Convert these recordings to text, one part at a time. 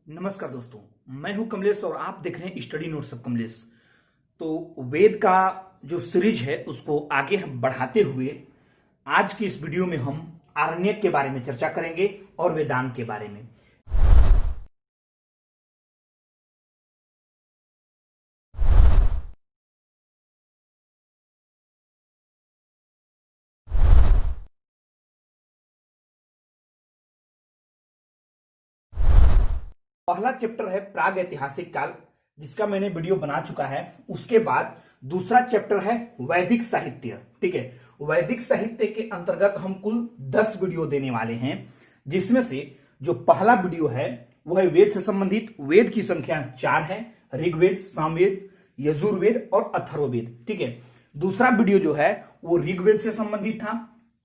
नमस्कार दोस्तों, मैं हूं कमलेश और आप देख रहे हैं स्टडी नोट्स ऑफ कमलेश। तो वेद का जो सीरीज है उसको आगे हम बढ़ाते हुए आज की इस वीडियो में हम आरण्यक के बारे में चर्चा करेंगे और वेदांत के बारे में। पहला चैप्टर है प्राग ऐतिहासिक काल, जिसका मैंने वीडियो बना चुका है। उसके बाद दूसरा चैप्टर है वैदिक साहित्य। ठीक है, वैदिक साहित्य के अंतर्गत हम कुल 10 वीडियो देने वाले हैं, जिसमें से जो पहला वीडियो है वो है वेद से संबंधित। वेद की संख्या 4 है, ऋग्वेद, सामवेद, यजुर्वेद और अथर्ववेद। ठीक है, दूसरा वीडियो जो है वो ऋग्वेद से संबंधित था।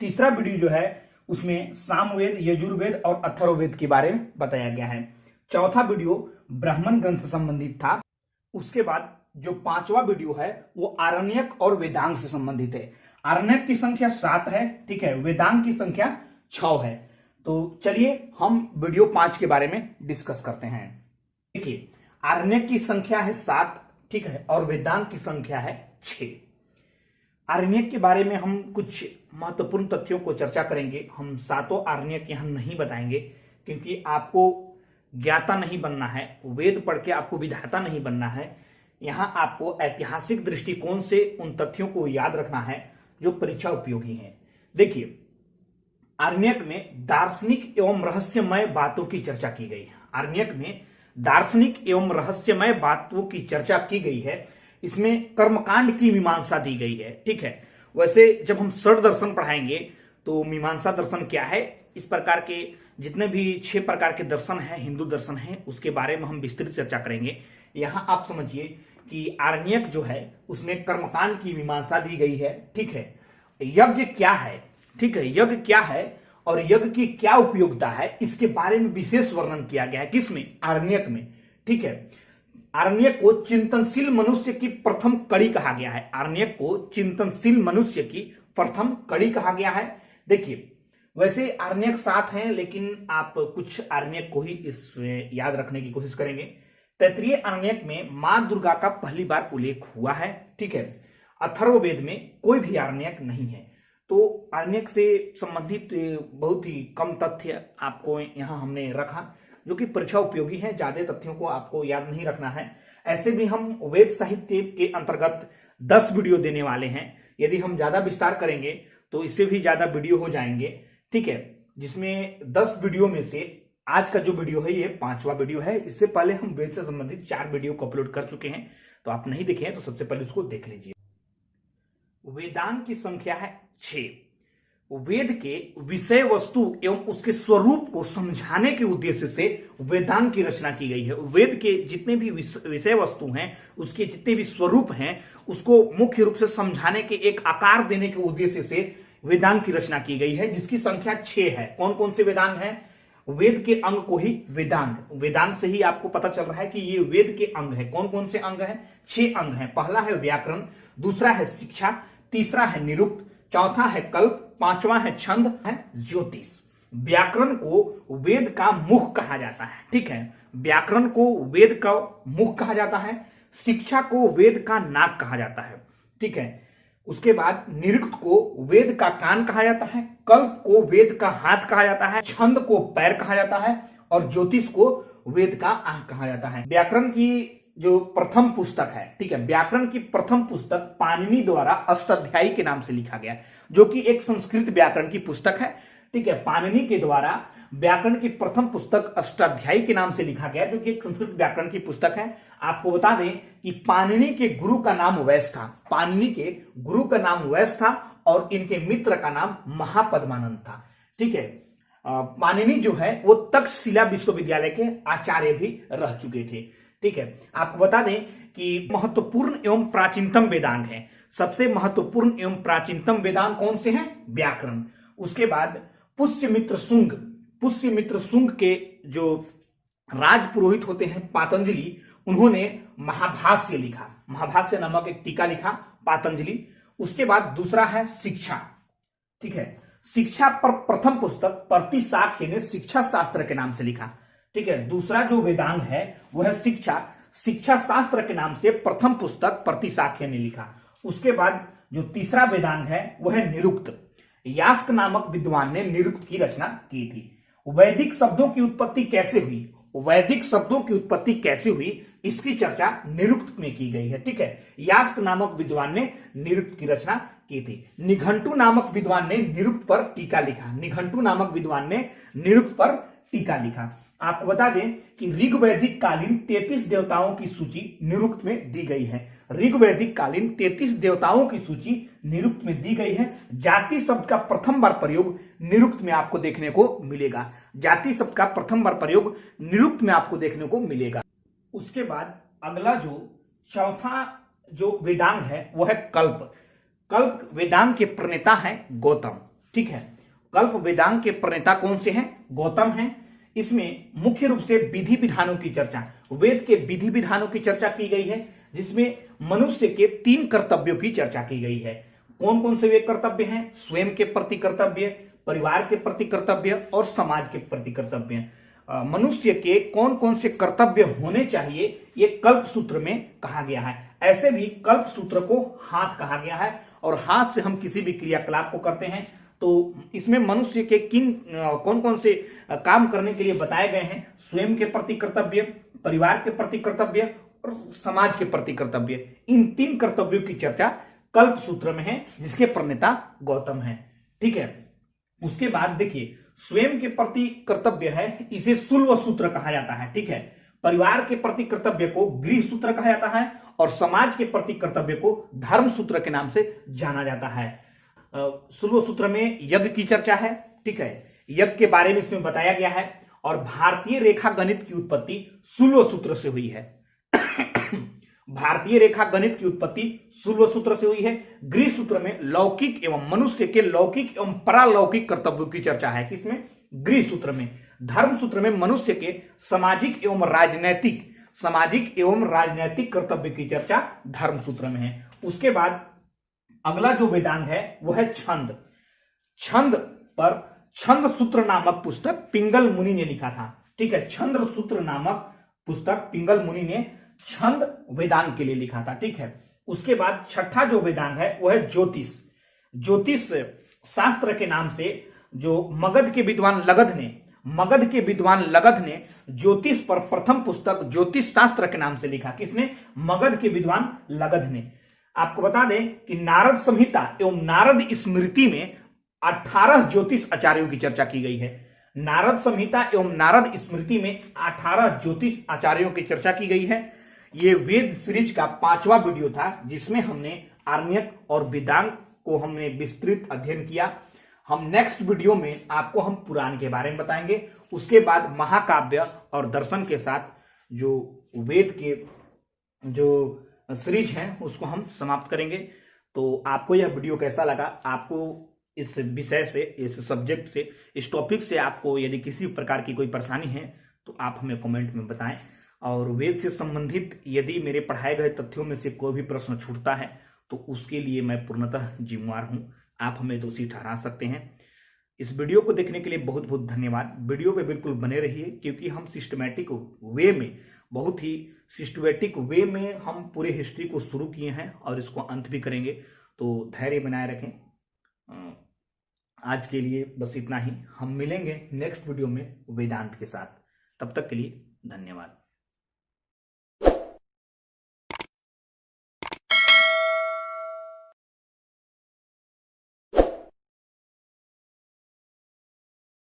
तीसरा वीडियो जो है उसमें सामवेद, यजुर्वेद और अथर्ववेद के बारे में बताया गया है। चौथा वीडियो ब्राह्मण ग्रंथ से संबंधित था। उसके बाद जो पांचवा वीडियो है वो आरण्यक और वेदांग से संबंधित है। आरण्यक की संख्या 7 है, ठीक है, वेदांग की संख्या 6 है। तो चलिए हम वीडियो 5 के बारे में डिस्कस करते हैं। देखिए, आरण्यक की संख्या है 7, ठीक है, और वेदांग की संख्या है 6। आरण्यक के बारे में हम कुछ महत्वपूर्ण तथ्यों को चर्चा करेंगे। हम सातों आरण्यक यहां नहीं बताएंगे, क्योंकि आपको ज्ञाता नहीं बनना है, वेद पढ़ के आपको विधाता नहीं बनना है। यहां आपको ऐतिहासिक दृष्टिकोण से उन तथ्यों को याद रखना है जो परीक्षा उपयोगी हैं। देखिए, आरण्यक में दार्शनिक एवं रहस्यमय बातों की चर्चा की गई है। आरण्यक में दार्शनिक एवं रहस्यमय बातों की चर्चा की गई है। इसमें कर्मकांड की मीमांसा दी गई है। ठीक है, वैसे जब हम षड दर्शन पढ़ाएंगे तो मीमांसा दर्शन क्या है, इस प्रकार के जितने भी 6 प्रकार के दर्शन हैं, हिंदू दर्शन हैं, उसके बारे में हम विस्तृत चर्चा करेंगे। यहां आप समझिए कि आरण्यक जो है उसमें कर्मकांड की मीमांसा दी गई है। ठीक है, यज्ञ क्या है, ठीक है, यज्ञ क्या है और यज्ञ की क्या उपयोगिता है, इसके बारे में विशेष वर्णन किया गया है। किसमें? आरण्यक में। ठीक है, आरण्यक को चिंतनशील मनुष्य की प्रथम कड़ी कहा गया है। आरण्यक को चिंतनशील मनुष्य की प्रथम कड़ी कहा गया है। देखिए, वैसे आरण्यक 7 हैं, लेकिन आप कुछ आरण्यक को ही इसमें याद रखने की कोशिश करेंगे। तैत्तिरीय आरण्यक में मां दुर्गा का पहली बार उल्लेख हुआ है। ठीक है, अथर्ववेद में कोई भी आरण्यक नहीं है। तो आरण्यक से संबंधित बहुत ही कम तथ्य आपको यहां हमने रखा, जो कि परीक्षा उपयोगी है। ज्यादा तथ्यों को आपको याद नहीं रखना है। ऐसे भी हम वेद साहित्य के अंतर्गत 10 वीडियो देने वाले हैं। यदि हम ज्यादा विस्तार करेंगे तो इससे भी ज्यादा वीडियो हो जाएंगे। ठीक है, जिसमें 10 वीडियो में से आज का जो वीडियो है ये 5वां वीडियो है। इससे पहले हम वेद से संबंधित 4 वीडियो को अपलोड कर चुके हैं, तो आप नहीं देखे हैं तो सबसे पहले उसको देख लीजिए। वेदांग की संख्या है 6। वेद के विषय वस्तु एवं उसके स्वरूप को समझाने के उद्देश्य से वेदांग की रचना की गई है। वेद के जितने भी विषय वस्तु हैं, उसके जितने भी स्वरूप हैं, उसको मुख्य रूप से समझाने के, एक आकार देने के उद्देश्य से वेदांग की रचना की गई है, जिसकी संख्या 6 है। कौन कौन से वेदांग हैं? वेद के अंग को ही वेदांग, वेदांग से ही आपको पता चल रहा है कि ये वेद के अंग है। कौन कौन से अंग हैं? 6 अंग हैं। पहला है व्याकरण, दूसरा है शिक्षा, तीसरा है निरुक्त, चौथा है कल्प, 5वां है छंद, है ज्योतिष। व्याकरण को वेद का मुख कहा जाता है। ठीक है, व्याकरण को वेद का मुख कहा जाता है। शिक्षा को वेद का नाक कहा जाता है। ठीक है, उसके बाद निरुक्त को वेद का कान कहा जाता है, कल्प को वेद का हाथ कहा जाता है, छंद को पैर कहा जाता है और ज्योतिष को वेद का आंख कहा जाता है। व्याकरण की जो प्रथम पुस्तक है, ठीक है, व्याकरण की प्रथम पुस्तक पाणिनि द्वारा अष्टाध्यायी के नाम से लिखा गया, जो कि एक संस्कृत व्याकरण की पुस्तक है। ठीक है, पाणिनि के द्वारा व्याकरण की प्रथम पुस्तक अष्टाध्यायी के नाम से लिखा गया, जो कि एक संस्कृत व्याकरण की पुस्तक है। आपको बता दें कि पाणिनि के गुरु का नाम वैश था। पाणिनि के गुरु का नाम वैश था और इनके मित्र का नाम महापद्मानंद था। ठीक है, पाणिनि जो है वो तक्षशिला विश्वविद्यालय के आचार्य भी रह चुके थे। ठीक है, आपको बता दें कि महत्वपूर्ण एवं प्राचीनतम वेदांग है। सबसे महत्वपूर्ण एवं प्राचीनतम वेदांग कौन से हैं? व्याकरण। उसके बाद पुष्यमित्र शुंग, पुष्यमित्र शुंग के जो राज पुरोहित होते हैं पातंजलि, उन्होंने महाभाष्य लिखा। महाभाष्य नामक एक टीका लिखा पातंजलि। उसके बाद दूसरा है शिक्षा। ठीक है, शिक्षा पर प्रथम पुस्तक प्रतिशाख्य ने शिक्षा शास्त्र के नाम से लिखा। ठीक है। दूसरा जो वेदांग है वह है शिक्षा। शिक्षा शास्त्र के नाम से प्रथम पुस्तक प्रतिशाख्य ने लिखा। उसके बाद जो तीसरा वेदांग है वह है निरुक्त। यास्क नामक विद्वान ने निरुक्त की रचना की थी। वैदिक शब्दों की उत्पत्ति कैसे हुई, वैदिक शब्दों की उत्पत्ति कैसे हुई, इसकी चर्चा निरुक्त में की गई है। ठीक है, यास्क नामक विद्वान ने निरुक्त की रचना की थी। निघंटु नामक विद्वान ने निरुक्त पर टीका लिखा। निघंटु नामक विद्वान ने निरुक्त पर टीका लिखा। आपको बता दें कि ऋग्वैदिक कालीन 33 देवताओं की सूची निरुक्त में दी गई है। ऋग्वैदिक कालीन 33 देवताओं की सूची निरुक्त में दी गई है। जाति शब्द का प्रथम बार प्रयोग निरुक्त में आपको देखने को मिलेगा। जाति शब्द का प्रथम बार प्रयोग निरुक्त में आपको देखने को मिलेगा। उसके बाद अगला जो चौथा जो वेदांग है वो है कल्प। कल्प वेदांग के प्रणेता है गौतम। ठीक है, कल्प वेदांग के प्रणेता कौन से हैं? गौतम हैं। इसमें मुख्य रूप से विधि विधानों की चर्चा, वेद के विधि विधानों की चर्चा की गई है, जिसमें मनुष्य के 3 कर्तव्यों की चर्चा की गई है। कौन कौन से वे कर्तव्य हैं? स्वयं के प्रति कर्तव्य, परिवार के प्रति कर्तव्य और समाज के प्रति कर्तव्य। मनुष्य के कौन कौन से कर्तव्य होने चाहिए ये कल्प सूत्र में कहा गया है। ऐसे भी कल्प सूत्र को हाथ कहा गया है और हाथ से हम किसी भी क्रियाकलाप को करते हैं। तो इसमें मनुष्य के कौन कौन से काम करने के लिए बताए गए हैं? स्वयं के प्रति कर्तव्य, परिवार के प्रति कर्तव्य और समाज के प्रति कर्तव्य। इन 3 कर्तव्यों की चर्चा कल्प सूत्र में है, जिसके प्रणेता गौतम है। ठीक है, उसके बाद देखिए स्वयं के प्रति कर्तव्य है, इसे शुल्व सूत्र कहा जाता है। ठीक है, परिवार के प्रति कर्तव्य को गृह सूत्र कहा जाता है और समाज के प्रति कर्तव्य को धर्म सूत्र के नाम से जाना जाता है। शुल्व सूत्र में यज्ञ की चर्चा है। ठीक है, यज्ञ के बारे में इसमें बताया गया है और भारतीय रेखा गणित की उत्पत्ति शुल्व सूत्र से हुई है। भारतीय रेखा गणित की उत्पत्ति शुल्व सूत्र से हुई है। गृह सूत्र में लौकिक एवं मनुष्य के लौकिक एवं परालौकिक कर्तव्यों की चर्चा है। किसमें? गृह सूत्र में। धर्म सूत्र में मनुष्य के सामाजिक एवं राजनैतिक कर्तव्य की चर्चा धर्म सूत्र में है। उसके बाद अगला जो वेदांग है वह है छंद। छंद पर छंद सूत्र नामक पुस्तक पिंगल मुनि ने लिखा था। ठीक है, छंद सूत्र नामक पुस्तक पिंगल मुनि ने छंद वेदांग के लिए लिखा था। ठीक है, उसके बाद छठा जो वेदांग है वह है ज्योतिष। ज्योतिष शास्त्र के नाम से जो मगध के विद्वान लगध ने ज्योतिष पर प्रथम पुस्तक ज्योतिष शास्त्र के नाम से लिखा। किसने? मगध के विद्वान लगध ने। आपको बता दें कि नारद संहिता एवं नारद स्मृति में 18 ज्योतिष आचार्यों की चर्चा की गई है। नारद संहिता एवं नारद स्मृति में 18 ज्योतिष आचार्यों की चर्चा की गई है। ये वेद सीरीज का 5वां वीडियो था, जिसमें हमने आरण्यक और वेदांग को हमने विस्तृत अध्ययन किया। हम नेक्स्ट वीडियो में आपको हम पुराण के बारे में बताएंगे। उसके बाद महाकाव्य और दर्शन के साथ जो वेद के जो सीरीज है उसको हम समाप्त करेंगे। तो आपको यह वीडियो कैसा लगा? आपको इस विषय से, इस सब्जेक्ट से, इस टॉपिक से आपको यदि किसी प्रकार की कोई परेशानी है तो आप हमें कमेंट में बताएं। और वेद से संबंधित यदि मेरे पढ़ाए गए तथ्यों में से कोई भी प्रश्न छूटता है तो उसके लिए मैं पूर्णतः जिम्मेवार हूं। आप हमें दोषी ठहरा सकते हैं। इस वीडियो को देखने के लिए बहुत बहुत धन्यवाद। वीडियो पे बिल्कुल बने रहिए, क्योंकि हम सिस्टमैटिक वे में, बहुत ही सिस्टमैटिक वे में हम पूरे हिस्ट्री को शुरू किए हैं और इसको अंत भी करेंगे। तो धैर्य बनाए रखें। आज के लिए बस इतना ही। हम मिलेंगे नेक्स्ट वीडियो में वेदांत के साथ। तब तक के लिए धन्यवाद।